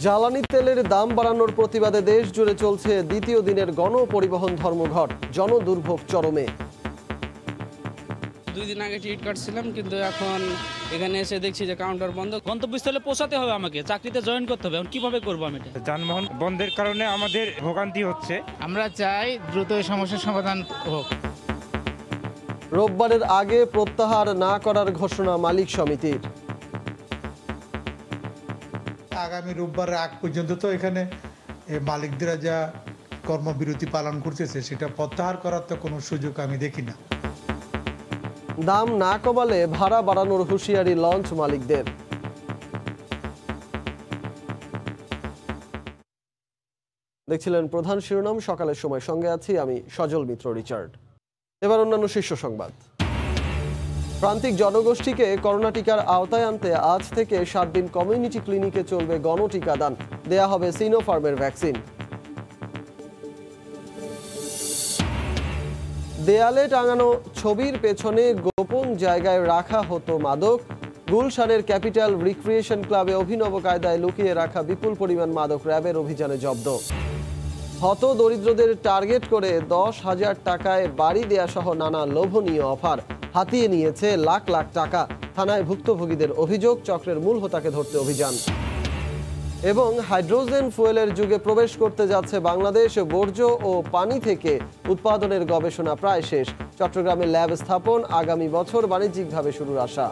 জ্বালানি তেলের দাম বাড়ানোর প্রতিবাদে দেশ জুড়ে চলছে দ্বিতীয় দিনের গণপরিবহন ধর্মঘট। জনদুর্ভোগ চরমে। 2 দিন আগে টিকিট কাটছিলাম, কিন্তু এখন এখানে এসে দেখছি যে কাউন্টার বন্ধ। গন্তব্যস্থলে পৌঁছাতে হবে, আমাকে চাকরিতে জয়েন করতে হবে। এখন কিভাবে করবো আমি এটা? যানবাহন বন্ধের কারণে আমাদের ভোগান্তি হচ্ছে। আমরা চাই দ্রুত এই সমস্যার সমাধান হোক। রোববারের আগে প্রত্যাহার না করার ঘোষণা মালিক সমিতির। আগামী রোববারের আগ পর্যন্ত তো এখানে মালিকরা যা কর্মবিরতি পালন করতেছে সেটা প্রত্যাহার করার তো কোনো সুযোগ আমি দেখি না। দাম না কমালে ভাড়া বাড়ানোর হুঁশিয়ারি লঞ্চ মালিকদের। দেখছিলেন প্রধান শিরোনাম সকালের সময়, সঙ্গে আছি আমি সজল মিত্র রিচার্ড। এবার অন্যান্য শীর্ষ সংবাদ। প্রান্তিক জনগোষ্ঠীকে করোনা টিকার আওতায় আনতে আজ থেকে 7 দিন কমিউনিটি ক্লিনিকে চলবে গণটিকাদান। দেয়া হবে সিনোফার্মের ভ্যাকসিন। দেয়ালে টাঙানো ছবির পেছনে গোপন জায়গায় রাখা হতো মাদক। গুলশানের ক্যাপিটাল রিক্রিয়েশন ক্লাবে অভিনব কায়দায় লুকিয়ে রাখা বিপুল পরিমাণ মাদক র্যাবের অভিযানে জব্দ। হত দরিদ্রদের টার্গেট করে 10,000 টাকায় বাড়ি দেয়া সহ নানা লোভনীয় অফার হাতিয়ে নিয়েছে লাখ লাখ টাকা। থানায় ভুক্তভোগীদের অভিযোগ, চক্রের মূল হোতাকে ধরতে অভিযান। এবং হাইড্রোজেন ফুয়েলের যুগে প্রবেশ করতে যাচ্ছে বাংলাদেশ। বর্জ্য ও পানি থেকে উৎপাদনের গবেষণা প্রায় শেষ। চট্টগ্রামে ল্যাব স্থাপন, আগামী বছর বাণিজ্যিকভাবে শুরুর আশা।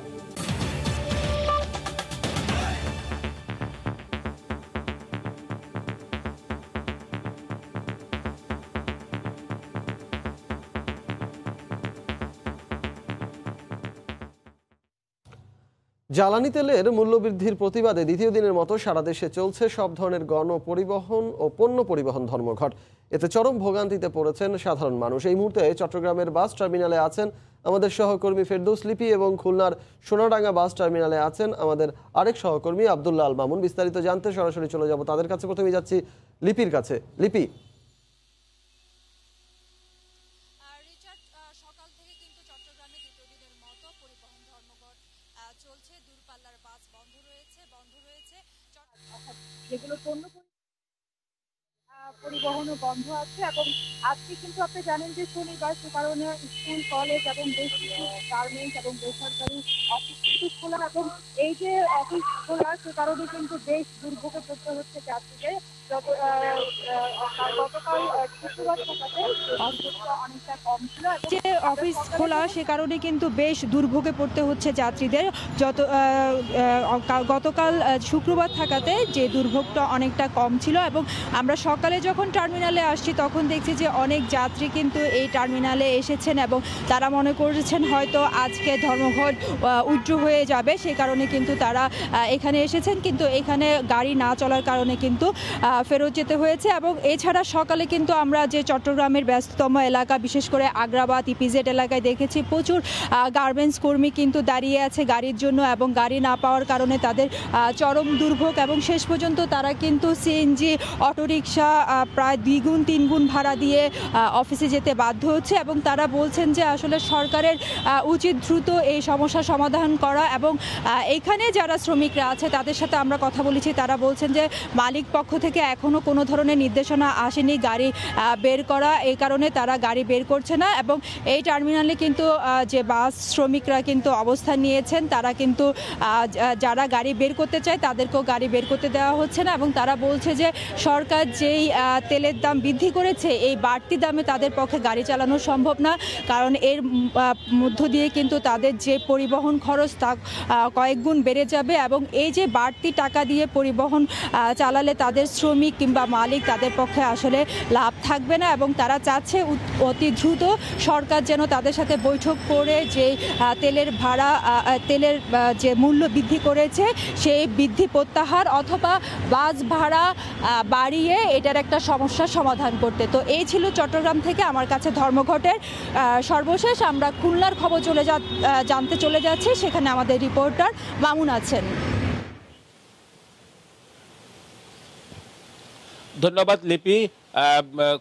জ্বালানি তেলের মূল্যবৃদ্ধির প্রতিবাদে দ্বিতীয় দিনের মতো সারা দেশে চলছে সব ধরনের গণপরিবহন ও পণ্য পরিবহন ধর্মঘট। এতে চরম ভোগান্তিতে পড়েছেন সাধারণ মানুষ। এই মুহূর্তে চট্টগ্রামের বাস টার্মিনালে আছেন আমাদের সহকর্মী ফেরদৌস লিপি এবং খুলনার সোনাডাঙ্গা বাস টার্মিনালে আছেন আমাদের আরেক সহকর্মী আব্দুল্লাহ আল মামুন। বিস্তারিত জানতে সরাসরি চলে যাব তাদের কাছে। প্রথমে যাচ্ছি লিপির কাছে। লিপি, সকাল থেকে কিন্তু চট্টগ্রামে দ্বিতীয় দিনের মতো পরিবহন ধর্মঘট চলছে। দূরপাল্লার বাস বন্ধ রয়েছে যেগুলো পণ্য পরিবহনও বন্ধ আছে। এবং আজকে কিন্তু আপনি জানেন যে শনিবার, সে কারণে স্কুল, কলেজ এবং বেশ কিছু গার্মেন্টস এবং বেসরকারি অফিস কিন্তু খোলা। এবং এই যে অফিস খোলা, সে কারণে কিন্তু বেশ দুর্ভোগে পড়তে হচ্ছে যাত্রীদের। গতকাল শুক্রবার থাকাতে অনেকটা কম ছিল। যে অফিস খোলা, সে কারণে কিন্তু বেশ দুর্ভোগে পড়তে হচ্ছে যাত্রীদের। গতকাল শুক্রবার থাকাতে যে দুর্ভোগটা অনেকটা কম ছিল। এবং আমরা সকালে যখন টার্মিনালে আসছি তখন দেখছি যে অনেক যাত্রী কিন্তু এই টার্মিনালে এসেছেন এবং তারা মনে করেছেন হয়তো আজকে ধর্মঘট উইথড্র হয়ে যাবে, সেই কারণে কিন্তু তারা এখানে এসেছেন। কিন্তু এখানে গাড়ি না চলার কারণে কিন্তু ফেরত যেতে হয়েছে। এবং এছাড়া সকালে কিন্তু আমরা যে চট্টগ্রামের ব্যস্ততম এলাকা, বিশেষ করে আগ্রাবাদ, ইপিজেড এলাকায় দেখেছি প্রচুর গার্মেন্টস কর্মী কিন্তু দাঁড়িয়ে আছে গাড়ির জন্য, এবং গাড়ি না পাওয়ার কারণে তাদের চরম দুর্ভোগ। এবং শেষ পর্যন্ত তারা কিন্তু সিএনজি, অটোরিকশা প্রায় 2 গুণ 3 গুণ ভাড়া দিয়ে অফিসে যেতে বাধ্য হচ্ছে। এবং তারা বলছেন যে আসলে সরকারের উচিত দ্রুত এই সমস্যার সমাধান করা। এবং এখানে যারা শ্রমিকরা আছে তাদের সাথে আমরা কথা বলেছি, তারা বলছেন যে মালিক পক্ষ থেকে এখনও কোনো ধরনের নির্দেশনা আসেনি গাড়ি বের করা, এই কারণে তারা গাড়ি বের করছে না। এবং এই টার্মিনালে কিন্তু যে বাস শ্রমিকরা কিন্তু অবস্থান নিয়েছেন, তারা কিন্তু যারা গাড়ি বের করতে চায় তাদেরকেও গাড়ি বের করতে দেওয়া হচ্ছে না। এবং তারা বলছে যে সরকার যেই তেলের দাম বৃদ্ধি করেছে, এই বাড়তি দামে তাদের পক্ষে গাড়ি চালানো সম্ভব না, কারণ এর মধ্য দিয়ে কিন্তু তাদের যে পরিবহন খরচ তা কয়েক গুণ বেড়ে যাবে। এবং এই যে বাড়তি টাকা দিয়ে পরিবহন চালালে তাদের শ্রমিক কিংবা মালিক তাদের পক্ষে আসলে লাভ থাকবে না। এবং তারা চাচ্ছে অতি দ্রুত সরকার যেন তাদের সাথে বৈঠক করে যে তেলের ভাড়া, তেলের যে মূল্য বৃদ্ধি করেছে সেই বৃদ্ধি প্রত্যাহার, অথবা বাস ভাড়া বাড়িয়ে এটার একটা সমস্যার সমাধান করতে। তো এই ছিল চট্টগ্রাম থেকে আমার কাছে ধর্মঘটের সর্বশেষ। আমরা খুলনার খবর জানতে চলে যাচ্ছি, সেখানে আমাদের রিপোর্টার মামুন আছেন। ধন্যবাদ লিপি।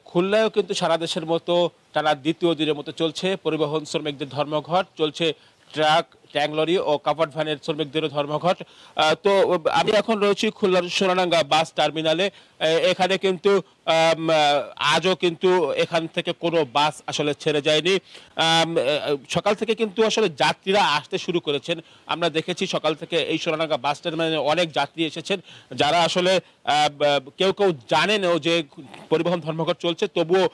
খুলনায়ও কিন্তু সারা দেশের মতো টানা দ্বিতীয় দিনের মতো চলছে পরিবহন শ্রমিকদের ধর্মঘট। চলছে ট্রাক, ট্যাঙ্ক লরি ও কাভার্ড ভ্যানের শ্রমিকদেরও ধর্মঘট। তো আমি এখন রয়েছি খুলনার সোনাডাঙ্গা বাস টার্মিনালে। এখানে কিন্তু আজও কিন্তু এখান থেকে কোনো বাস আসলে ছেড়ে যায়নি। সকাল থেকে কিন্তু আসলে যাত্রীরা আসতে শুরু করেছেন। আমরা দেখেছি সকাল থেকে এই সোনাডাঙ্গা বাস টার্মিনালে অনেক যাত্রী এসেছেন, যারা আসলে কেউ কেউ জানেনও যে পরিবহন ধর্মঘট চলছে, তবুও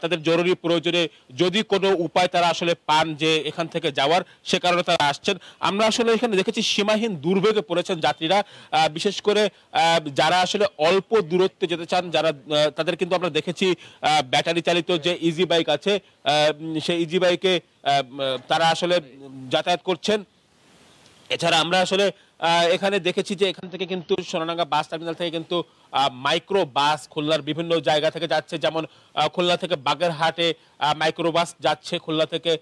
তাদের জরুরি প্রয়োজনে যদি কোনো উপায় তারা আসলে পান যে এখান থেকে যাওয়ার, সে কারণে তারা আসছেন। আমরা আসলে এখানে দেখেছি সীমাহীন দুর্ভোগে পড়েছেন যাত্রীরা, বিশেষ করে যারা আসলে অল্প দূরত্বে যেতে চান, যারা তাদের কিন্তু আমরা দেখেছি ব্যাটারি চালিত যে ইজি বাইক আছে, সেই ইজি বাইকে তারা আসলে যাতায়াত করছেন। এছাড়া আমরা আসলে এখানে দেখেছি যে এখান থেকে কিন্তু সোনাডাঙ্গা বাস টার্মিনাল থেকে কিন্তু মাইক্রো বাস খুলনার বিভিন্ন জায়গা থেকে যাচ্ছে, যেমন খুলনা থেকে বাগেরহাটে মাইক্রো বাস যাচ্ছে, খুলনা থেকে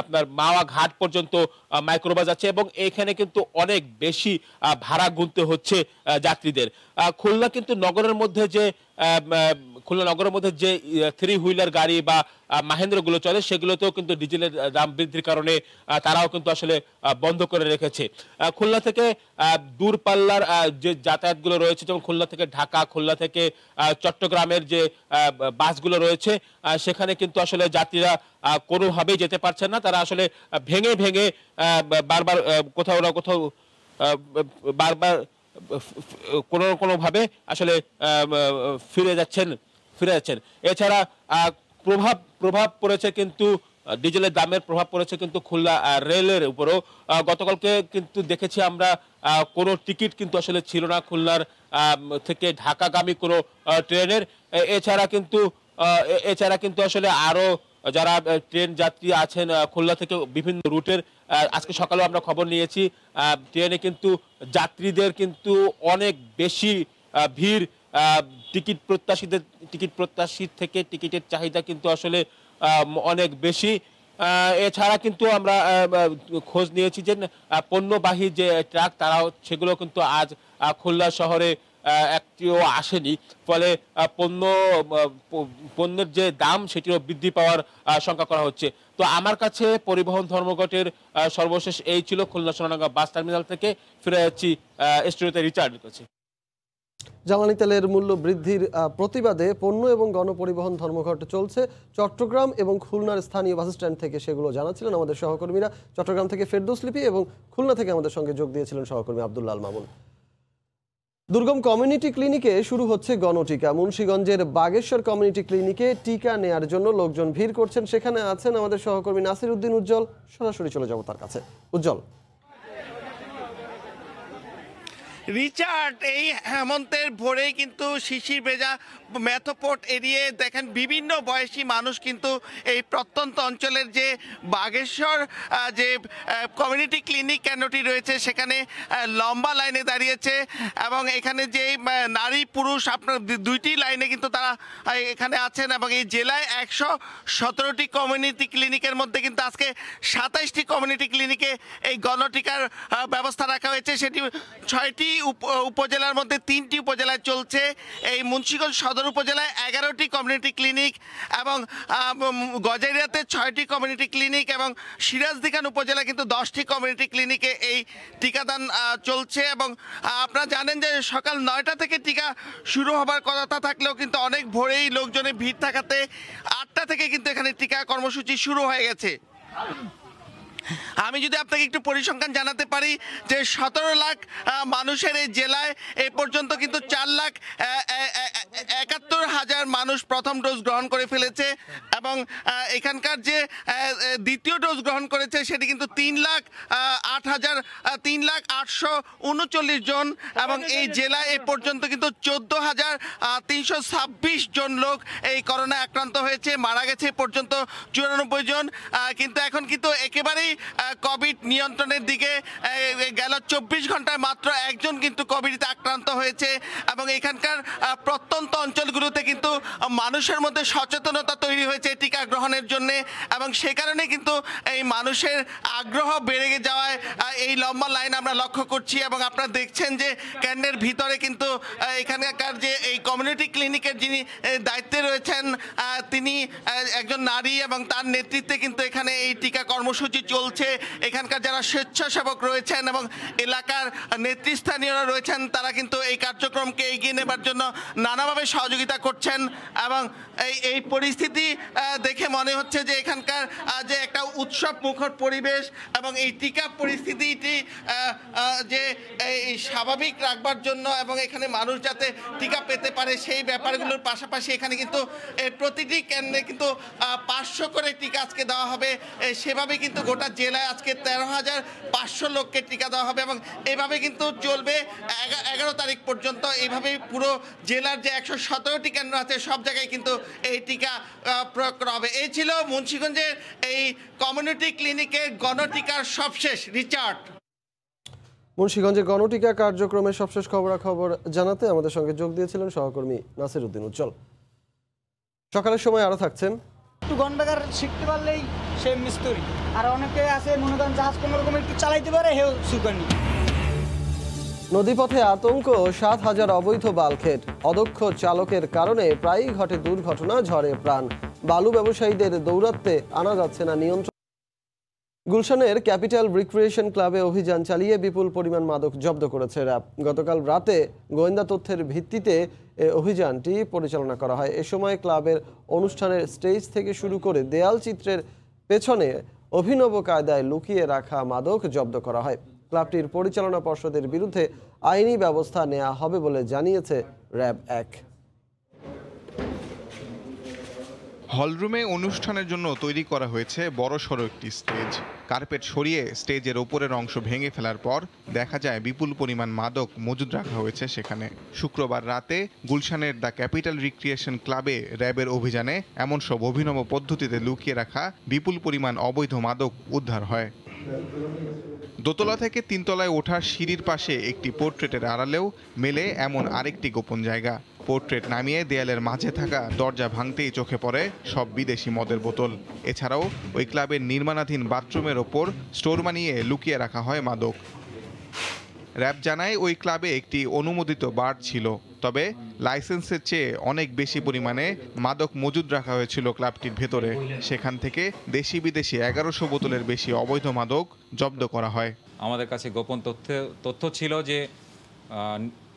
আপনার মাওয়া ঘাট পর্যন্ত মাইক্রোবাস যাচ্ছে, এবং এখানে কিন্তু অনেক বেশি ভাড়া গুনতে হচ্ছে যাত্রীদের। খুলনা কিন্তু নগরের মধ্যে যে খুলনা নগরের মধ্যে যে 3 হুইলার গাড়ি বা মাহেন্দ্রগুলো চলে, সেগুলোতেও কিন্তু ডিজেলের দাম বৃদ্ধির কারণে তারাও কিন্তু আসলে বন্ধ করে রেখেছে। খুলনা থেকে দূরপাল্লার যে যাতায়াতগুলো রয়েছে, যেমন খুলনা থেকে ঢাকা, খুলনা থেকে চট্টগ্রামের যে বাসগুলো রয়েছে, সেখানে কিন্তু আসলে যাত্রীরা কোনোভাবেই যেতে পারছেন না। তারা আসলে ভেঙে ভেঙে বারবার কোথাও না কোথাও বারবার কোনোভাবে আসলে ফিরে যাচ্ছেন। এছাড়া প্রভাব পড়েছে কিন্তু ডিজেলের দামের প্রভাব পড়েছে কিন্তু খুলনা রেলের উপরও। গতকালকে কিন্তু দেখেছি আমরা কোনো টিকিট কিন্তু আসলে ছিল না খুলনার থেকে ঢাকাগামী কোনো ট্রেনের। এছাড়া কিন্তু আসলে আরো যারা ট্রেন যাত্রী আছেন খুলনা থেকে বিভিন্ন রুটের, আজকে সকালেও আমরা খবর নিয়েছি ট্রেনে কিন্তু যাত্রীদের কিন্তু অনেক বেশি ভিড়। টিকিট প্রত্যাশীর থেকে টিকিটের চাহিদা কিন্তু আসলে অনেক বেশি। এছাড়া কিন্তু আমরা খোঁজ নিয়েছি যে পণ্যবাহী যে ট্রাক, তারাও সেগুলো কিন্তু আজ খুলনা শহরে একটিও আসেনি, ফলে পণ্যের যে দাম সেটিও বৃদ্ধি পাওয়ার শঙ্কা করা হচ্ছে। তো আমার কাছে পরিবহন ধর্মঘটের সর্বশেষ এই ছিল। খুলনা সোনাডাঙ্গা বাস টার্মিনাল থেকে ফিরে যাচ্ছি স্টুডিওতে রিচার্ডের কাছে। জ্বালানি তেলের মূল্য বৃদ্ধির প্রতিবাদে পণ্য এবং গণপরিবহন ধর্মঘট চলছে চট্টগ্রাম এবং খুলনার স্থানীয় বাস স্ট্যান্ড থেকে, সেগুলো জানাচ্ছিলেন আমাদের সহকর্মীরা। চট্টগ্রাম থেকে ফেরদৌস লিপি এবং খুলনা থেকে আমাদের সঙ্গে যোগ দিয়েছিলেন সহকর্মী আব্দুল্লাহ মামুন। দুর্গম কমিউনিটি ক্লিনিকে শুরু হচ্ছে গণটিকা। মুন্সিগঞ্জের বাগেশ্বর কমিউনিটি ক্লিনিকে টিকা নেয়ার জন্য লোকজন ভিড় করছেন। সেখানে আছেন আমাদের সহকর্মী নাসির উদ্দিন উজ্জ্বল। সরাসরি চলে যাব তার কাছে। উজ্জ্বল। রিচার্ড, এই হেমন্তের ভোরেই কিন্তু শিশির ভেজা মেথোপোর্ট এরিয়ে দেখেন বিভিন্ন বয়সী মানুষ কিন্তু এই প্রত্যন্ত অঞ্চলের যে বাগেশ্বর যে কমিউনিটি ক্লিনিক কেন্দ্রটি রয়েছে সেখানে লম্বা লাইনে দাঁড়িয়েছে, এবং এখানে যে নারী পুরুষ আপনার দুইটি লাইনে কিন্তু তারা এখানে আছেন। এবং এই জেলায় 117টি কমিউনিটি ক্লিনিকের মধ্যে কিন্তু আজকে 27টি কমিউনিটি ক্লিনিকে এই গণটিকার ব্যবস্থা রাখা হয়েছে। সেটি 6টি উপজেলার মধ্যে 3টি উপজেলায় চলছে। এই মুন্সিগঞ্জ সদর উপজেলায় 11টি কমিউনিটি ক্লিনিক, এবং গজারিয়াতে 6টি কমিউনিটি ক্লিনিক, এবং সিরাজদিখান উপজেলায় কিন্তু 10টি কমিউনিটি ক্লিনিকে এই টিকাদান চলছে। এবং আপনারা জানেন যে সকাল 9টা থেকে টিকা শুরু হবার কথা থাকলেও কিন্তু অনেক ভোরেই লোকজনের ভিড় থাকাতে 8টা থেকে কিন্তু এখানে টিকা কর্মসূচি শুরু হয়ে গেছে। আমি যদি আপনাকে একটু পরিসংখ্যান জানাতে পারি যে 17 লাখ মানুষের এই জেলায় এই পর্যন্ত কিন্তু 4,71,000 মানুষ প্রথম ডোজ গ্রহণ করে ফেলেছে, এবং এখানকার যে দ্বিতীয় ডোজ গ্রহণ করেছে সেটি কিন্তু 3,08,339 জন, এবং এই জেলায় এই পর্যন্ত কিন্তু 14,326 জন লোক এই করোনায় আক্রান্ত হয়েছে। মারা গেছে পর্যন্ত 94 জন। কিন্তু এখন কিন্তু একেবারেই কোভিড নিয়ন্ত্রণের দিকে। গেল 24 ঘন্টায় মাত্র একজন কিন্তু কোভিডে আক্রান্ত হয়েছে, এবং এখানকার প্রত্যন্ত অঞ্চলগুলোতে কিন্তু মানুষের মধ্যে সচেতনতা তৈরি হয়েছে টিকা গ্রহণের জন্য, এবং সে কারণে কিন্তু এই মানুষের আগ্রহ বেড়ে যাওয়ায় এই লম্বা লাইন আমরা লক্ষ্য করছি। এবং আপনারা দেখছেন যে কেন্দ্রের ভিতরে কিন্তু এখানকার যে এই কমিউনিটি ক্লিনিকের যিনি দায়িত্বে রয়েছেন তিনি একজন নারী, এবং তার নেতৃত্বে কিন্তু এখানে এই টিকা কর্মসূচি চলছে। এখানকার যারা স্বেচ্ছাসেবক রয়েছেন এবং এলাকার নেতৃস্থানীয়রা রয়েছেন তারা কিন্তু এই কার্যক্রমকে এগিয়ে নেবার জন্য নানাভাবে সহযোগিতা করছেন। এবং এই পরিস্থিতি দেখে মনে হচ্ছে যে এখানকার যে একটা উৎসব মুখর পরিবেশ এবং এই টিকা পরিস্থিতিটি যে এই স্বাভাবিক রাখবার জন্য এবং এখানে মানুষ যাতে টিকা পেতে পারে সেই ব্যাপারগুলোর পাশাপাশি এখানে কিন্তু প্রতিটি কেন্দ্রে কিন্তু 500 করে টিকা আজকে দেওয়া হবে। সেভাবে কিন্তু গোটা জেলায় আজকে 13,500 লোককে টিকা দেওয়া হবে এবং এভাবে কিন্তু চলবে 11 তারিখ পর্যন্ত। এইভাবেই পুরো জেলার যে 117টি কেন্দ্র আছে সব জায়গায় কিন্তু এই টিকা প্রয়োগ করা হবে। এই ছিল মুন্সিগঞ্জের এই কমিউনিটি ক্লিনিকের গণটিকার সবশেষ। রিচার্ড, মুন্সিগঞ্জে গণটিকা কার্যক্রমের সবশেষ খবরাখবর জানাতে আমাদের সঙ্গে যোগ দিয়েছিলেন সহকর্মী নাসির উদ্দিন উজ্জ্বল। সকালের সময় আরও থাকছেন। একটু গণবেগার শিখতে পারলেই সে মিস্ত্রি, আর অনেকে আছে মনে করেন জাহাজ কোনো রকম একটু চালাইতে পারে হেও সুকানি। নদীপথে আতঙ্ক, 7,000 অবৈধ বালখেট। অদক্ষ চালকের কারণে প্রায়ই ঘটে দুর্ঘটনা, ঝড়ে প্রাণ। বালু ব্যবসায়ীদের দৌরাত্মে আনা যাচ্ছে না নিয়ন্ত্রণ। গুলশানের ক্যাপিটাল রিক্রিয়েশন ক্লাবে অভিযান চালিয়ে বিপুল পরিমাণ মাদক জব্দ করেছে র্যাব। গতকাল রাতে গোয়েন্দা তথ্যের ভিত্তিতে অভিযানটি পরিচালনা করা হয়। এ সময় ক্লাবের অনুষ্ঠানের স্টেজ থেকে শুরু করে দেয়াল চিত্রের পেছনে অভিনব কায়দায় লুকিয়ে রাখা মাদক জব্দ করা হয়। ক্লাবটির পরিচালনা পর্ষদের বিরুদ্ধে আইনি ব্যবস্থা নেওয়া হবে বলে জানিয়েছে র্যাব 1। হলরুমে অনুষ্ঠানের জন্য তৈরি করা হয়েছে বড়সড় একটি স্টেজ। কার্পেট সরিয়ে স্টেজের ওপরের অংশ ভেঙে ফেলার পর দেখা যায় বিপুল পরিমাণ মাদক মজুদ রাখা হয়েছে সেখানে। শুক্রবার রাতে গুলশানের দ্য ক্যাপিটাল রিক্রিয়েশন ক্লাবে র্যাবের অভিযানে এমন সব অভিনব পদ্ধতিতে লুকিয়ে রাখা বিপুল পরিমাণ অবৈধ মাদক উদ্ধার হয়। দোতলা থেকে 3 তলায় ওঠার সিঁড়ির পাশে একটি পোর্ট্রেটের আড়ালেও মেলে এমন আরেকটি গোপন জায়গা। পোর্ট্রেট নামিয়ে দেয়ালের মাঝে থাকা দরজা ভাঙতেই চোখে পড়ে সব বিদেশি মদের বোতল। এছাড়াও ওই ক্লাবের নির্মাণাধীন বাথরুমের ওপর স্টোর বানিয়ে লুকিয়ে রাখা হয় মাদক। র্যাব জানায় ওই ক্লাবে একটি অনুমোদিত বার ছিল, তবে লাইসেন্সের চেয়ে অনেক বেশি পরিমাণে মাদক মজুদ রাখা হয়েছিল ক্লাবটির ভেতরে। সেখান থেকে দেশি বিদেশি 1100 বোতলের বেশি অবৈধ মাদক জব্দ করা হয়। আমাদের কাছে গোপন তথ্য ছিল যে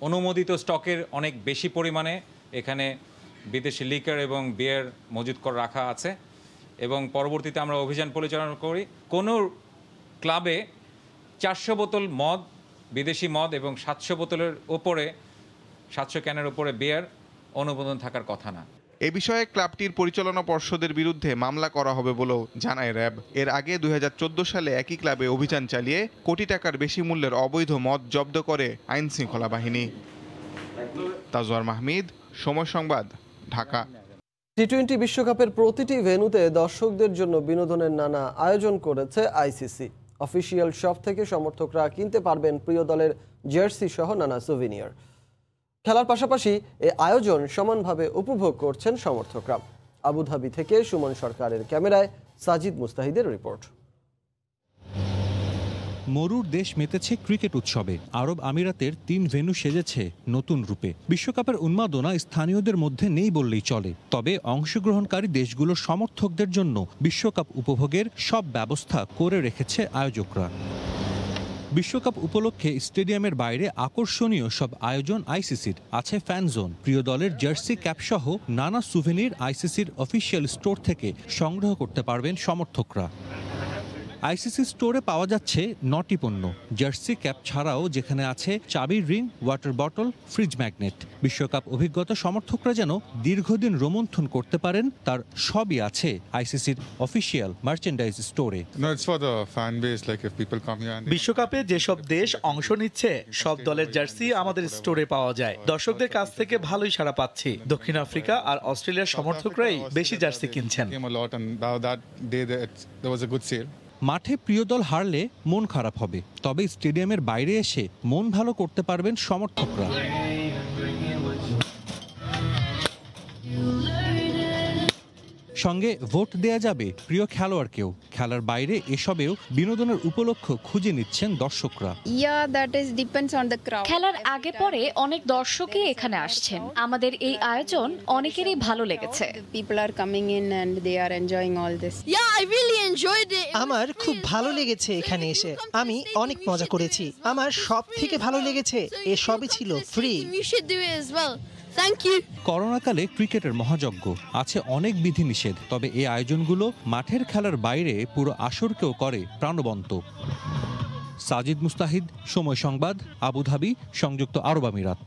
অনুমোদিত স্টকের অনেক বেশি পরিমাণে এখানে বিদেশি লিকার এবং বিয়ার মজুদ করে রাখা আছে, এবং পরবর্তীতে আমরা অভিযান পরিচালনা করি। কোনো ক্লাবে 400 বোতল মদ, বিদেশি মদ এবং 700 বোতলের ওপরে 700 ক্যানের উপরে বিয়ার অনুমোদন থাকার কথা না। এ বিষয়ে ক্লাবটির পরিচালনা পর্ষদের বিরুদ্ধে মামলা করা হবে বলেও জানায় র্যাব। এর আগে 2014 সালে একই ক্লাবে অভিযান চালিয়ে কোটি টাকার বেশি মূল্যের অবৈধ মদ জব্দ করে আইন শৃঙ্খলা বাহিনী। তাজওয়ার মাহমিদ, সময় সংবাদ, ঢাকা। টি-20 বিশ্বকাপের প্রতিটি ভেন্যুতে দর্শকদের জন্য বিনোদনের নানা আয়োজন করেছে আইসিসি। অফিসিয়াল শপ থেকে সমর্থকরা কিনতে পারবেন প্রিয় দলের জার্সি সহ নানা সুভিনিয়ার। খেলার পাশাপাশি এই আয়োজন সমানভাবে উপভোগ করছেন সমর্থকরা। আবুধাবি থেকে সুমন সরকারের ক্যামেরায় সাজিদ মুস্তাহিদের রিপোর্ট। মরুর দেশ মেতেছে ক্রিকেট উৎসবে। আরব আমিরাতের 3 ভেন্যু সেজেছে নতুন রূপে। বিশ্বকাপের উন্মাদনা স্থানীয়দের মধ্যে নেই বললেই চলে, তবে অংশগ্রহণকারী দেশগুলোর সমর্থকদের জন্য বিশ্বকাপ উপভোগের সব ব্যবস্থা করে রেখেছে আয়োজকরা। বিশ্বকাপ উপলক্ষে স্টেডিয়ামের বাইরে আকর্ষণীয় সব আয়োজন আইসিসির। আছে ফ্যান জোন, প্রিয় দলের জার্সি ক্যাপসহ নানা সুভেনির আইসিসির অফিসিয়াল স্টোর থেকে সংগ্রহ করতে পারবেন সমর্থকরা। আইসিসি স্টোরে পাওয়া যাচ্ছে 9টি পণ্য। জার্সি ক্যাপ ছাড়াও যেখানে আছে চাবির ring, water bottle, fridge magnet. বিশ্বকাপ অভিজ্ঞতা সমর্থকরা যেন দীর্ঘদিন রোমন্থন করতে পারেন তার সবই আছে আইসিসির অফিসিয়াল মার্চেন্ডাইজ স্টোরে। বিশ্বকাপে যেসব দেশ অংশ নিচ্ছে সব দলের জার্সি আমাদের স্টোরে পাওয়া যায়। দর্শকদের কাছ থেকে ভালোই সাড়া পাচ্ছি। দক্ষিণ আফ্রিকা আর অস্ট্রেলিয়ার সমর্থকরাই বেশি জার্সি কিনছেন। মাঠে প্রিয় দল হারলে মন খারাপ হবে, তবে স্টেডিয়ামের বাইরে এসে মন ভালো করতে পারবেন সমর্থকরা। সঙ্গে ভোট দেয়া যাবে প্রিয় খেলোয়াড়কেও। খেলার বাইরে এসবেও বিনোদনের উপলক্ষ খুঁজে নিচ্ছেন দর্শকরা। খেলার আগে পরে অনেক দর্শকই এখানে আসছেন। আমাদের এই আয়োজন অনেকেরই ভালো লেগেছে। আমার খুব ভালো লেগেছে এখানে এসে, আমি অনেক মজা করেছি। আমার সব থেকে ভালো লেগেছে এসবই ছিল ফ্রি। করোনাকালে ক্রিকেটের মহাযজ্ঞ, আছে অনেক বিধিনিষেধ, তবে এই আয়োজনগুলো মাঠের খেলার বাইরে পুরো আসরকেও করে প্রাণবন্ত। সাজিদ মুস্তাহিদ, সময় সংবাদ, আবুধাবি, সংযুক্ত আরব আমিরাত।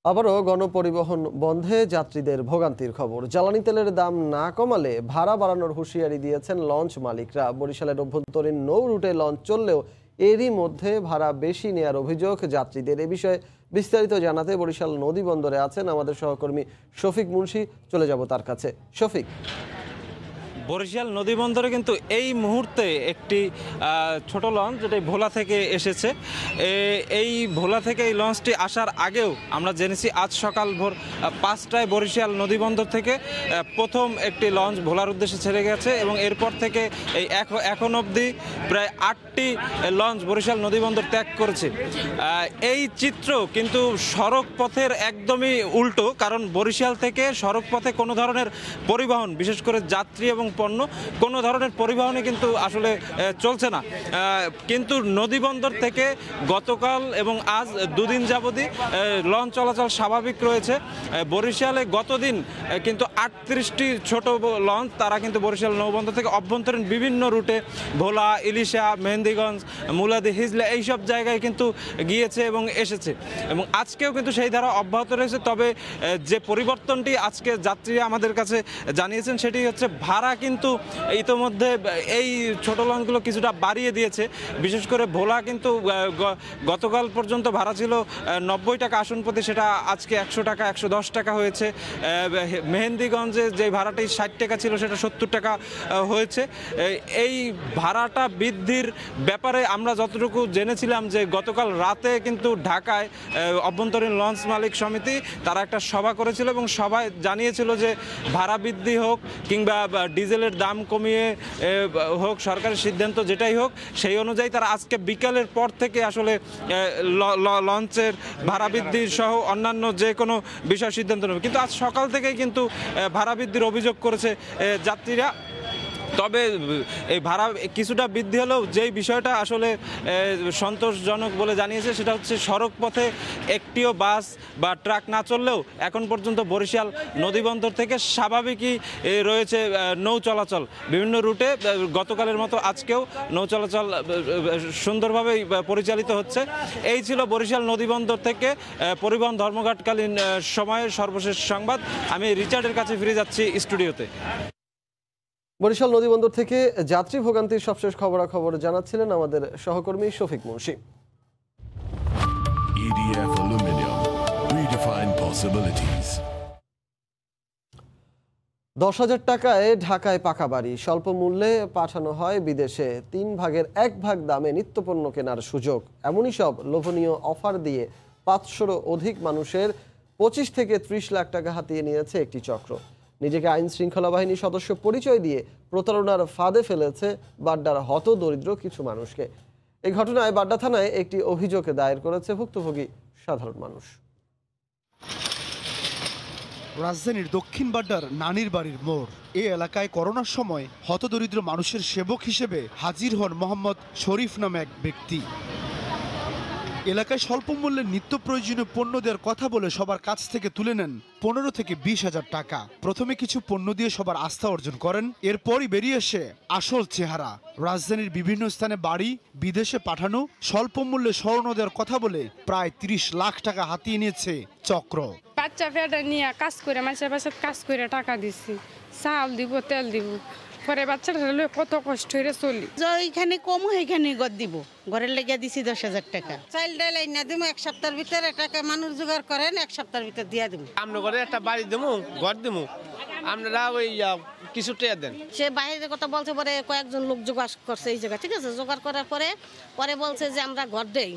আবারও গণপরিবহন বন্ধে যাত্রীদের ভোগান্তির খবর। জ্বালানি তেলের দাম না কমালে ভাড়া বাড়ানোর হুঁশিয়ারি দিয়েছেন লঞ্চ মালিকরা। বরিশালের অভ্যন্তরীণ নৌ রুটে লঞ্চ চললেও এরই মধ্যে ভাড়া বেশি নেয়ার অভিযোগ যাত্রীদের। এ বিষয়ে বিস্তারিত জানাতে বরিশাল নদী বন্দরে আছেন আমাদের সহকর্মী শফিক মুন্সি। চলে যাব তার কাছে। শফিক, বরিশাল নদী বন্দরে কিন্তু এই মুহূর্তে একটি ছোট লঞ্চ যেটা ভোলা থেকে এসেছে। এই ভোলা থেকে এই লঞ্চটি আসার আগেও আমরা জেনেছি আজ সকাল ভোর 5টায় বরিশাল নদী বন্দর থেকে প্রথম একটি লঞ্চ ভোলার উদ্দেশ্যে ছেড়ে গেছে এবং এরপর থেকে এই এখন অবধি প্রায় 8টি লঞ্চ বরিশাল নদী বন্দর ত্যাগ করেছে। এই চিত্র কিন্তু সড়ক পথের একদমই উল্টো, কারণ বরিশাল থেকে সড়ক পথে কোনো ধরনের পরিবহন, বিশেষ করে যাত্রী এবং পণ্য, কোনো ধরনের পরিবহনে কিন্তু আসলে চলছে না। কিন্তু নদী বন্দর থেকে গতকাল এবং আজ দুদিন যাবতই লঞ্চ চলাচল স্বাভাবিক রয়েছে। বরিশালে গতদিন কিন্তু 38টি ছোট লঞ্চ তারা কিন্তু বরিশাল নৌবন্দর থেকে অভ্যন্তরীণ বিভিন্ন রুটে ভোলা, ইলিশা, মেহেন্দিগঞ্জ, মুলাদি, হিজলা এইসব জায়গায় কিন্তু গিয়েছে এবং এসেছে এবং আজকেও কিন্তু সেই ধারা অব্যাহত রয়েছে। তবে যে পরিবর্তনটি আজকে যাত্রীরা আমাদের কাছে জানিয়েছেন সেটি হচ্ছে ভাড়া কিন্তু ইতোমধ্যে এই ছোট লঞ্চগুলো কিছুটা বাড়িয়ে দিয়েছে। বিশেষ করে ভোলা কিন্তু গতকাল পর্যন্ত ভাড়া ছিল 90 টাকা আসন প্রতি, সেটা আজকে 100 টাকা 110 টাকা হয়েছে। মেহেন্দিগঞ্জে যে ভাড়াটি 60 টাকা ছিল সেটা 70 টাকা হয়েছে। এই ভাড়াটা বৃদ্ধির ব্যাপারে আমরা যতটুকু জেনেছিলাম যে গতকাল রাতে কিন্তু ঢাকায় অভ্যন্তরীণ লঞ্চ মালিক সমিতি তারা একটা সভা করেছিল এবং সভায় জানিয়েছিল যে ভাড়া বৃদ্ধি হোক কিংবা ডিজেলের দাম কমিয়ে হোক, সরকারের সিদ্ধান্ত যেটাই হোক, সেই অনুযায়ী তারা আজকে বিকালের পর থেকে আসলে লঞ্চের ভাড়া বৃদ্ধি সহ অন্যান্য যে কোনো বিষয় সিদ্ধান্ত নেবে। কিন্তু আজ সকাল থেকেই কিন্তু ভাড়া বৃদ্ধির অভিযোগ করেছে যাত্রীরা। তবে এই ভাড়া কিছুটা বৃদ্ধি হলেও যেই বিষয়টা আসলে সন্তোষজনক বলে জানিয়েছে সেটা হচ্ছে সড়ক পথে একটিও বাস বা ট্রাক না চললেও এখন পর্যন্ত বরিশাল নদীবন্দর থেকে স্বাভাবিকই রয়েছে নৌ চলাচল। বিভিন্ন রুটে গতকালের মতো আজকেও নৌ চলাচল সুন্দরভাবেই পরিচালিত হচ্ছে। এই ছিল বরিশাল নদীবন্দর থেকে পরিবহন ধর্মঘটকালীন সময়ের সর্বশেষ সংবাদ। আমি রিচার্ডের কাছে ফিরে যাচ্ছি স্টুডিওতে। বরিশাল নদীবন্দর থেকে যাত্রী ভোগান্তির সবশেষ খবরাখবর জানাচ্ছিলেন আমাদের সহকর্মী Shafiq Munshi. EDF Aluminium, redefine possibilities. 10,000 টাকায় ঢাকায় পাকা বাড়ি, স্বল্প মূল্যে পাঠানো হয় বিদেশে, 3 ভাগের 1 ভাগ দামে নিত্যপণ্য কেনার সুযোগ। এমনই সব লোভনীয় অফার দিয়ে 500-ও অধিক মানুষের 25 থেকে 30 লাখ টাকা হাতিয়ে নিয়েছে একটি চক্র। নিজেকে আইন শৃঙ্খলা বাহিনীর সদস্য পরিচয় দিয়ে প্রতারণার ফাঁদে ফেলেছে বাড্ডার হতদরিদ্র কিছু মানুষকে। এই ঘটনায় বাড্ডা থানায় একটি অভিযোগ দায়ের করেছে ভুক্তভোগী সাধারণ মানুষ। রাজধানীর দক্ষিণ বাড্ডার নানির বাড়ির মোড়, এই এলাকায় করোনার সময় হতদরিদ্র মানুষের সেবক হিসেবে হাজির হন মোহাম্মদ শরীফ নামে এক ব্যক্তি। এলাকায় স্বল্প মূল্যে নিত্য প্রয়োজনীয় পণ্য দেওয়ার কথা বলে সবার কাছ থেকে তুলে নেন 15 থেকে 20,000 টাকা। প্রথমে কিছু পণ্য দিয়ে সবার আস্থা অর্জন করেন, এরপরই বেরিয়ে এসে আসল চেহারা। রাজধানীর বিভিন্ন স্থানে বাড়ি, বিদেশে পাঠানো, স্বল্প মূল্যে স্বর্ণ দেওয়ার কথা বলে প্রায় 30 লাখ টাকা হাতিয়ে নিয়েছে চক্র। বাচ্চা ফেটা নিয়ে কাজ করে মানুষের বাসায় কাজ করে টাকা দিচ্ছি, চাল দিব, তেল দিব, পরে বাচ্চাটা কত কষ্ট হয়ে চলি। এখানে কম এখানে গদ দিব, ঘরের লেগে দিছি 10,000 টাকা। চাইল ডাইল না দিমু, 1 সপ্তাহের ভিতরে টাকা মানুষ জোগাড় করেন, 1 সপ্তাহের ভিতরে দিয়া দিমু। আমরা করে একটা বাড়ি দিমু, ঘর দিমু, আপনারা ওই কিছু টাকা দেন। সে বাইরে কথা বলছে, পরে কয়েকজন লোক জোগাড় করছে এই জায়গা, ঠিক আছে। জোগাড় করার পরে বলছে যে আমরা ঘর দেই,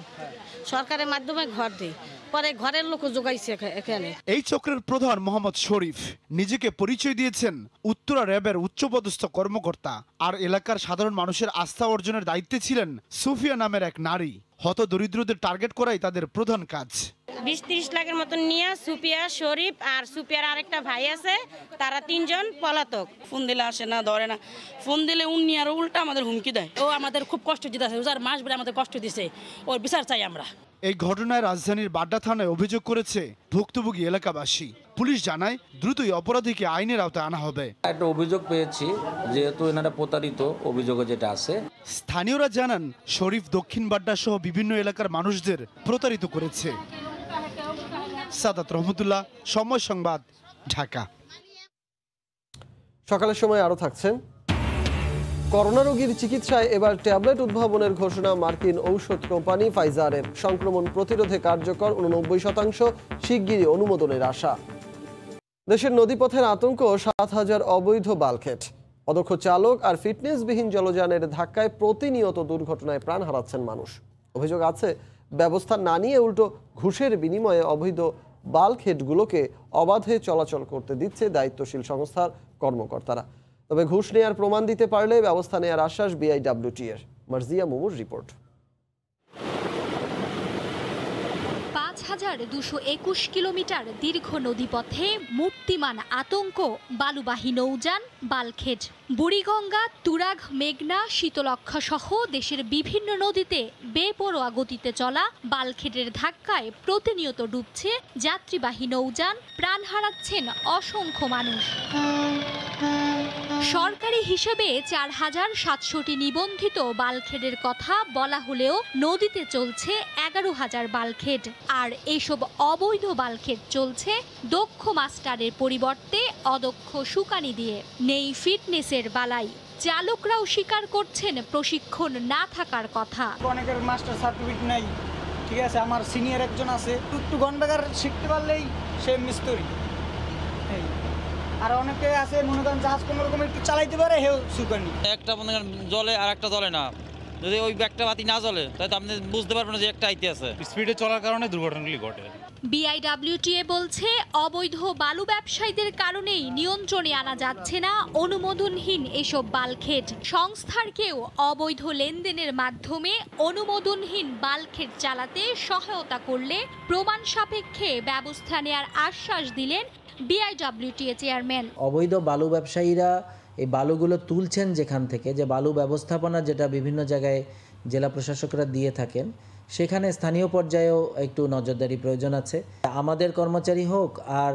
সরকারের মাধ্যমে ঘর দেই। পরে ঘরের লোক জোগাইছে এখানে। এই চক্রের প্রধান মোহাম্মদ শরীফ নিজেকে পরিচয় দিয়েছেন উত্তরা র্যাবের উচ্চপদস্থ কর্মকর্তা। আর এলাকার সাধারণ মানুষের আস্থা অর্জনের দায়িত্বে ছিলেন সুফিয়া নামের এক নারী। হত দরিদ্রদের টার্গেট করাই তাদের প্রধান কাজ। 20-30 লাখের মতন নিয়ে সুফিয়া, শরীফ আর সুফিয়ার আরেকটা ভাই আছে, তারা 3 জন পলাতক। ফোন দিলে আসে না, ধরে না। ফোন দিলে উনি আর উল্টা আমাদের হুমকি দেয়। ও আমাদের খুব কষ্ট দিতেছে, রোজার মাস ধরে আমাদের কষ্ট দিছে, ওর বিচার চাই আমরা। এই ঘটনায় রাজধানীর বাড্ডা থানায় অভিযোগ করেছে ভুক্তভোগী এলাকাবাসী। পুলিশ জানায় দ্রুতই অপরাধীকে আইনের আওতায় আনা হবে। একটা অভিযোগ পেয়েছি, যেহেতু এনারা প্রতারিত, অভিযোগে যেটা আছে। স্থানীয়রা জানান শরীফ দক্ষিণ বাড্ডা সহ বিভিন্ন এলাকার মানুষদের প্রতারিত করেছে। সাদাত রহমতুল্লাহ, সময় সংবাদ, ঢাকা। সকালের সময় আরো থাকছেন, করোনা রোগীর চিকিৎসায় এবার ট্যাবলেট উদ্ভাবনের ঘোষণা মার্কিন ঔষধ কোম্পানি ফাইজারের। সংক্রমণ প্রতিরোধে কার্যকর 89%, শিগগিরই অনুমোদনের আশা। দেশের নদীপথের আতঙ্ক, 7,000 অবৈধ বাল্কহেড। অদক্ষ চালক আর ফিটনেসবিহীন জলযানের ধাক্কায় প্রতিনিয়ত দুর্ঘটনায় প্রাণ হারাচ্ছেন মানুষ। অভিযোগ আছে ব্যবস্থা না নিয়ে উল্টো ঘুষের বিনিময়ে অবৈধ বাল্কহেডগুলোকে অবাধে চলাচল করতে দিচ্ছে দায়িত্বশীল সংস্থার কর্মকর্তারা। তবে ঘুষ নেয়ার প্রমাণ দিতে পারলে ব্যবস্থা নেয়ার আশ্বাস বিআইডব্লিউটি-এর। মার্জিয়া মুমুর রিপোর্ট। 5,221 কিলোমিটার দীর্ঘ নদীপথে মূর্তিমান আতঙ্ক, বালুবাহী নৌযান, বাল্কহেড। বুড়িগঙ্গা, তুরাগ, মেঘনা, শীতলক্ষা সহ দেশের বিভিন্ন নদীতে বেপরোয়া গতিতে চলা বাল্কহেডের ধাক্কায় প্রতিনিয়ত ডুবছে যাত্রীবাহী নৌযান, প্রাণ হারাচ্ছেন অসংখ্য মানুষ। সরকারি হিসেবে 4,700টি নিবন্ধিত বাল্কহেডের কথা বলা হলেও নদীতে চলছে 11,000 বাল্কহেড। আর এইসব অবৈধ বাল্কহেড চলছে দক্ষ মাস্টারের পরিবর্তে অদক্ষ শুকানি দিয়ে। নেই ফিটনেসের বালাই, চালকরাও স্বীকার করছেন প্রশিক্ষণ না থাকার কথা। অনেকের মাস্টার সার্টিফিকেট নাই, ঠিক আছে। আমার সিনিয়র একজন আছে, একটু গন্ডাগার শিখতে পারলেই সে মিস্ত্রি। আর অনেকে আছে মনে করেন জাহাজ কোনো রকম একটু চালাইতে পারে, হেও সুকানি। একটা মনে করেন জলে আর একটা জলে না, যদি ওই একটা বাতি না জ্বলে তাহলে আপনি বুঝতে পারবেন না যে একটা আইতে আছে। স্পিডে চলার কারণে দুর্ঘটনাগুলি ঘটে। বিআইডব্লিউটিএ বলছে অবৈধ বালু ব্যবসায়ীদের কারণেই নিয়ন্ত্রণে আনা যাচ্ছে না অনুমোদনহীন এসব বাল্কহেড। সংস্থার কেউ অবৈধ লেনদেনের মাধ্যমে অনুমোদনহীন বাল্কহেড চালাতে সহায়তা করলে প্রমাণ সাপেক্ষে ব্যবস্থা নেওয়ার আশ্বাস দিলেন বিআইডব্লিউটিএ চেয়ারম্যান। অবৈধ বালু ব্যবসায়ীরা এই বালুগুলো তুলছেন যেখান থেকে, যে বালু ব্যবস্থাপনা যেটা বিভিন্ন জায়গায় জেলা প্রশাসকরা দিয়ে থাকেন, সেখানে স্থানীয় পর্যায়েও একটু নজরদারি প্রয়োজন আছে। আমাদের কর্মচারী হোক আর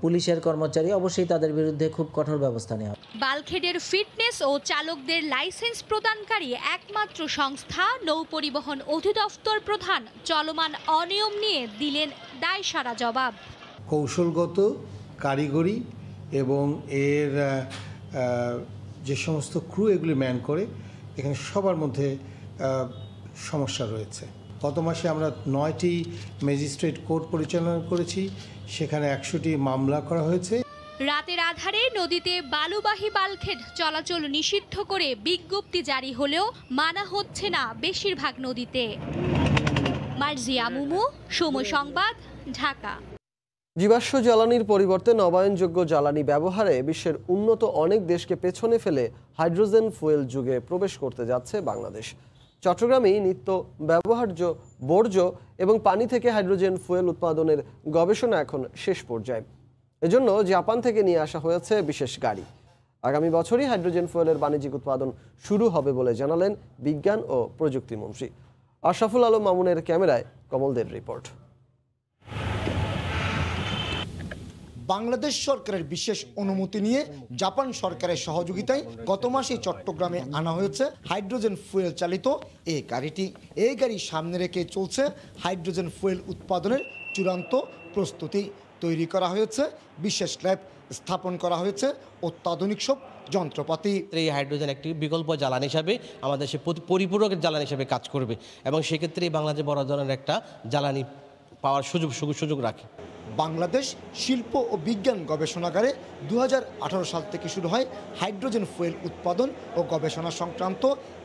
পুলিশের কর্মচারী, অবশ্যই তাদের বিরুদ্ধে খুব কঠোর ব্যবস্থা নেওয়া। বাল্কহেডের ফিটনেস ও চালকদের লাইসেন্স প্রদানকারী একমাত্র সংস্থা নৌ পরিবহন অধিদপ্তর প্রধান চলমান অনিয়ম নিয়ে দিলেন দায়সারা জবাব। কৌশলগত, কারিগরি এবং এর যে সমস্ত ক্রু এগুলি ম্যান করে, এখানে সবার মধ্যে সমস্যা রয়েছে। গত মাসে আমরা 9টি ম্যাজিস্ট্রেট কোর্ট পরিচালনা করেছি, সেখানে 100টি মামলা করা হয়েছে। রাতের আধারে নদীতে বালুবাহী বাল্কহেড চলাচল নিষিদ্ধ করে বিজ্ঞপ্তি জারি হলেও মানা হচ্ছে না বেশিরভাগ নদীতে। মার্জিয়া মুমু, সময় সংবাদ, ঢাকা। জীবাশ্ম জ্বালানির পরিবর্তে নবায়নযোগ্য জ্বালানি ব্যবহারে বিশ্বের উন্নত অনেক দেশকে পেছনে ফেলে হাইড্রোজেন ফুয়েল যুগে প্রবেশ করতে যাচ্ছে বাংলাদেশ। চট্টগ্রামেই নিত্য ব্যবহার্য বর্জ্য এবং পানি থেকে হাইড্রোজেন ফুয়েল উৎপাদনের গবেষণা এখন শেষ পর্যায়ে। এজন্য জাপান থেকে নিয়ে আসা হয়েছে বিশেষ গাড়ি। আগামী বছরই হাইড্রোজেন ফুয়েলের বাণিজ্যিক উৎপাদন শুরু হবে বলে জানালেন বিজ্ঞান ও প্রযুক্তি মন্ত্রী। আশরাফুল আলম মামুনের ক্যামেরায় কমলদের রিপোর্ট। বাংলাদেশ সরকারের বিশেষ অনুমতি নিয়ে জাপান সরকারের সহযোগিতায় গত মাসে চট্টগ্রামে আনা হয়েছে হাইড্রোজেন ফুয়েল চালিত এই গাড়িটি। এই গাড়ি সামনে রেখে চলছে হাইড্রোজেন ফুয়েল উৎপাদনের চূড়ান্ত প্রস্তুতি। তৈরি করা হয়েছে বিশেষ ল্যাব, স্থাপন করা হয়েছে অত্যাধুনিক সব যন্ত্রপাতি। এই হাইড্রোজেন একটি বিকল্প জ্বালানি হিসাবে আমাদের সে পরিপূরক জ্বালানি হিসেবে কাজ করবে এবং সেক্ষেত্রে বাংলাদেশ বড় ধরনের একটা জ্বালানি পাওয়ার সুযোগ রাখে। বাংলাদেশ শিল্প ও বিজ্ঞান গবেষণাগারে 2018 সাল থেকে শুরু হয় হাইড্রোজেন ফুয়েল উৎপাদন ও গবেষণা সংক্রান্ত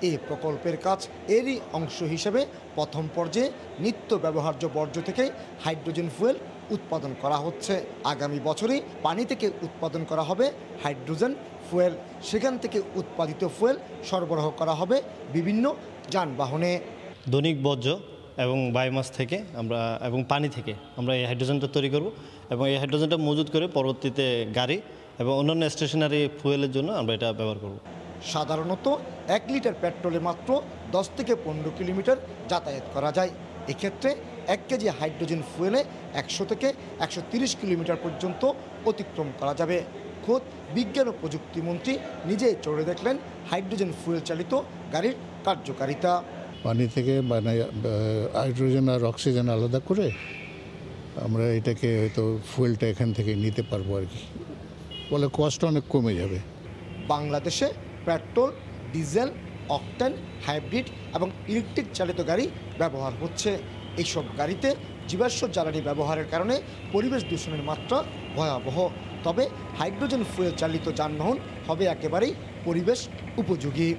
এই প্রকল্পের কাজ। এরই অংশ হিসেবে প্রথম পর্যায়ে নিত্য ব্যবহার্য বর্জ্য থেকে হাইড্রোজেন ফুয়েল উৎপাদন করা হচ্ছে। আগামী বছরেই পানি থেকে উৎপাদন করা হবে হাইড্রোজেন ফুয়েল। সেখান থেকে উৎপাদিত ফুয়েল সরবরাহ করা হবে বিভিন্ন যানবাহনে। দৈনিক বর্জ্য এবং বায়োমাস থেকে আমরা এবং পানি থেকে আমরা এই হাইড্রোজেনটা তৈরি করব এবং এই হাইড্রোজেনটা মজুত করে পরবর্তীতে গাড়ি এবং অন্যান্য স্টেশনারি ফুয়েলের জন্য আমরা এটা ব্যবহার করব। সাধারণত 1 লিটার পেট্রোলে মাত্র 10 থেকে 15 কিলোমিটার যাতায়াত করা যায়। এক্ষেত্রে 1 কেজি হাইড্রোজেন ফুয়েলে 100 থেকে 130 কিলোমিটার পর্যন্ত অতিক্রম করা যাবে। খোদ বিজ্ঞান ও প্রযুক্তি মন্ত্রী নিজেই চড়ে দেখলেন হাইড্রোজেন ফুয়েল চালিত গাড়ির কার্যকারিতা। পানি থেকে মানে হাইড্রোজেন আর অক্সিজেন আলাদা করে আমরা এটাকে হয়তো ফুয়েলটা এখান থেকে নিতে পারবো আর কি, বলে কষ্ট অনেক কমে যাবে। বাংলাদেশে পেট্রোল, ডিজেল, অকটেন, হাইব্রিড এবং ইলেকট্রিক চালিত গাড়ি ব্যবহার হচ্ছে। এইসব গাড়িতে জীবাশ্ম জ্বালানি ব্যবহারের কারণে পরিবেশ দূষণের মাত্রা ভয়াবহ। তবে হাইড্রোজেন ফুয়েল চালিত যানবাহন হবে একেবারেই পরিবেশ উপযোগী।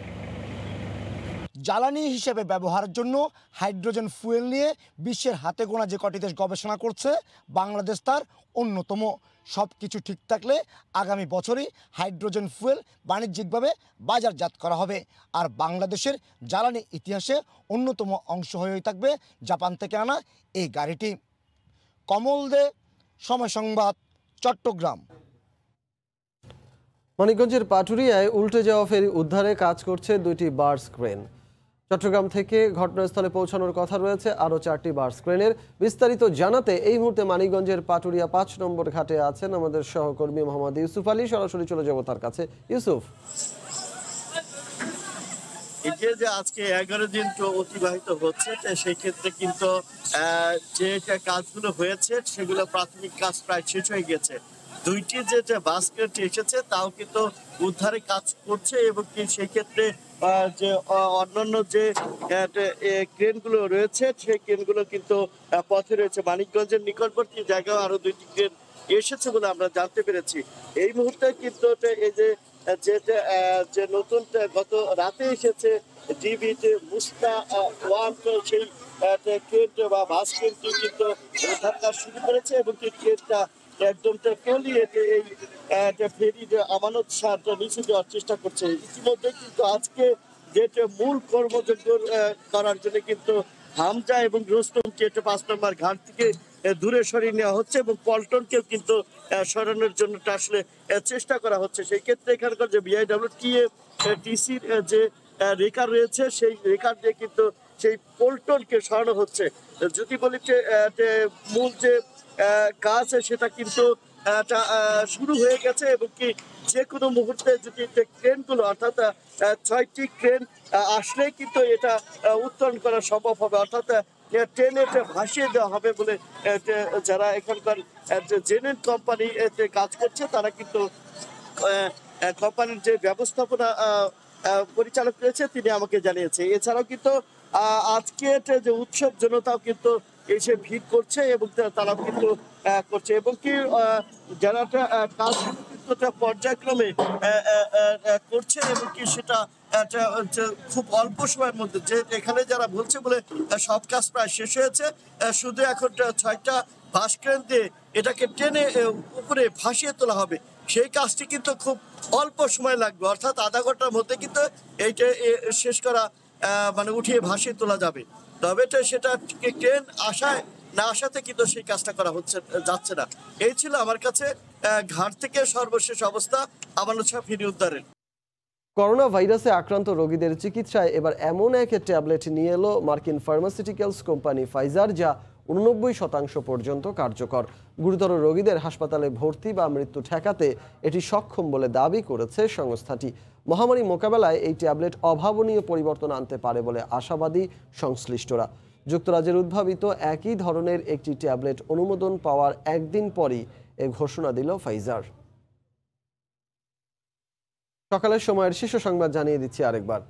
জ্বালানি হিসেবে ব্যবহারের জন্য হাইড্রোজেন ফুয়েল নিয়ে বিশ্বের হাতে গোনা যে কটি দেশ গবেষণা করছে, বাংলাদেশ তার অন্যতম। সব কিছু ঠিক থাকলে আগামী বছরই হাইড্রোজেন ফুয়েল বাণিজ্যিকভাবে বাজারজাত করা হবে। আর বাংলাদেশের জ্বালানি ইতিহাসে অন্যতম অংশ হয়ে থাকবে জাপান থেকে আনা এই গাড়িটি। কমল দে, সময় সংবাদ, চট্টগ্রাম। মানিকগঞ্জের পাটুরিয়ায় উল্টে যাওয়া ফেরি উদ্ধারে কাজ করছে 2টি বার্স ক্রেন। চট্টগ্রাম থেকে ঘটনাস্থলে পৌঁছানোর কথা রয়েছে আরও 4টি বার্স ক্রেনের। বিস্তারিত জানাতে এই মুহূর্তে মানিকগঞ্জের পাটুরিয়া 5 নম্বর ঘাটে আছেন আমাদের সহকর্মী মোহাম্মদ ইউসুফ আলী। সরাসরি চলে যাব তার কাছে। ইউসুফ, এই যে আজকে 11 দিন তো অতিবাহিত হচ্ছে, সেই ক্ষেত্রে কিন্তু যে কাজগুলো হয়েছে সেগুলো প্রাথমিক কাজ প্রায় শেষ হয়ে গেছে। 2টি যে বাস্কেট এসেছে তাও কিন্তু উদ্ধারে কাজ করছে এবং কি সেই ক্ষেত্রে যে অন্যান্য যে ক্রেনগুলো রয়েছে সেই ক্রেনগুলো কিন্তু পথে রয়েছে। মানিকগঞ্জের নিকটবর্তী জায়গায় আরো 2টি ক্রেন এসেছে বলে আমরা জানতে পেরেছি। এই মুহূর্তে কিন্তু এই যে নতুন গত রাতে এসেছে ডিবি মুস্তা 1, সেই ক্রেন বা বাস ক্রেনটি কিন্তু উদ্ধার কাজ শুরু করেছে এবং ক্রেনটা একদম তলিয়ে এই ফেরি আমানত সারটা নিচে দেওয়ার চেষ্টা করছে। ইতিমধ্যে কিন্তু আজকে যে মূল কর্মযজ্ঞ করার জন্য কিন্তু হামজা এবং রোস্তমকে 5 নম্বর ঘাট থেকে দূরে সরিয়ে নেওয়া হচ্ছে এবং পল্টনকেও কিন্তু সরানোর জন্য আসলে চেষ্টা করা হচ্ছে। সেই ক্ষেত্রে এখানকার যে বিআইডব্লিউটিএ-টিসির যে রেকার রয়েছে সেই রেকার দিয়ে কিন্তু সেই পল্টনকে সরানো হচ্ছে। যদি বলি যে মূল যে কাজ সেটা কিন্তু শুরু হয়ে গেছে এবং কি যে কোনো মুহূর্তে যদি ক্রেনগুলো অর্থাৎ 6টি ক্রেন আসলে কিন্তু এটা উত্তোলন করা সম্ভব হবে, অর্থাৎ ট্রেনে ভাসিয়ে দেওয়া হবে বলে যারা এখানকার জেনেন কোম্পানি কাজ করছে তারা কিন্তু কোম্পানির যে ব্যবস্থাপনা পরিচালক রয়েছে তিনি আমাকে জানিয়েছে। এছাড়াও কিন্তু আজকে যে উৎসব জনতাও কিন্তু এসে ভিড় করছে এবং তারা কিন্তু করছে এবং কি যারা কাজ পর্যায়ক্রমে করছে এবং কি সেটা খুব অল্প সময়ের মধ্যে, যে এখানে যারা বলছে বলে সব কাজ প্রায় শেষ হয়েছে, শুধু এখন 6টা বাস ক্রেন দিয়ে এটাকে টেনে উপরে ভাসিয়ে তোলা হবে। সেই কাজটি কিন্তু খুব অল্প সময় লাগবে, অর্থাৎ আধা ঘন্টার মধ্যে কিন্তু এইটা শেষ করা মানে উঠিয়ে ভাসিয়ে তোলা যাবে। তবে সেটা ট্রেন আসায় না আসাতে কিন্তু সেই কাজটা করা যাচ্ছে না। এই ছিল আমার কাছে ঘাট থেকে সর্বশেষ অবস্থা আমানত শাহ ফেরি উদ্ধারের। করোনা ভাইরাসে আক্রান্ত রোগীদের চিকিৎসায় এবার এমন এক ট্যাবলেট নিয়ে এলো মার্কিন ফার্মাসিউটিক্যালস কোম্পানি ফাইজার, যা 89% পর্যন্ত কার্যকর। গুরুতর রোগীদের হাসপাতালে ভর্তি বা মৃত্যু ঠেকাতে এটি সক্ষম বলে দাবি করেছে সংস্থাটি। মহামারী মোকাবেলায় এই ট্যাবলেট অভাবনীয় পরিবর্তন আনতে পারে বলে আশাবাদী সংশ্লিষ্টরা। যুক্তরাজ্যের উদ্ভাবিত একই ধরনের একটি ট্যাবলেট অনুমোদন পাওয়ার একদিন পরই এ ঘোষণা দিল ফাইজার। সকালের সময়ের শীর্ষ সংবাদ জানিয়ে দিচ্ছি আরেকবার।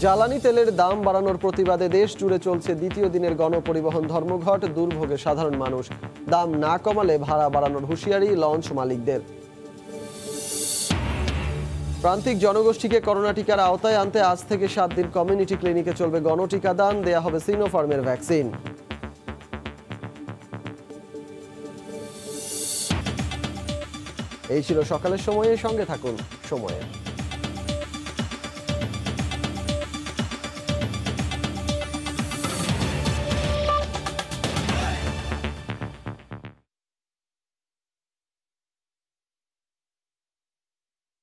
জ্বালানি তেলের দাম বাড়ানোর প্রতিবাদে দেশ জুড়ে চলছে দ্বিতীয় দিনের গণপরিবহন ধর্মঘট। দুর্ভোগে সাধারণ মানুষ। দাম না কমালে ভাড়া বাড়ানোর হুঁশিয়ারি লঞ্চ মালিকদের। প্রান্তিক জনগোষ্ঠীকে করোনা টিকার আওতায় আনতে আজ থেকে 7 দিন কমিউনিটি ক্লিনিকে চলবে গণটিকাদান। দেয়া হবে সিনোফার্মের ভ্যাকসিন। এই ছিল সকালের সময়ে। সঙ্গে থাকুন সময়ে।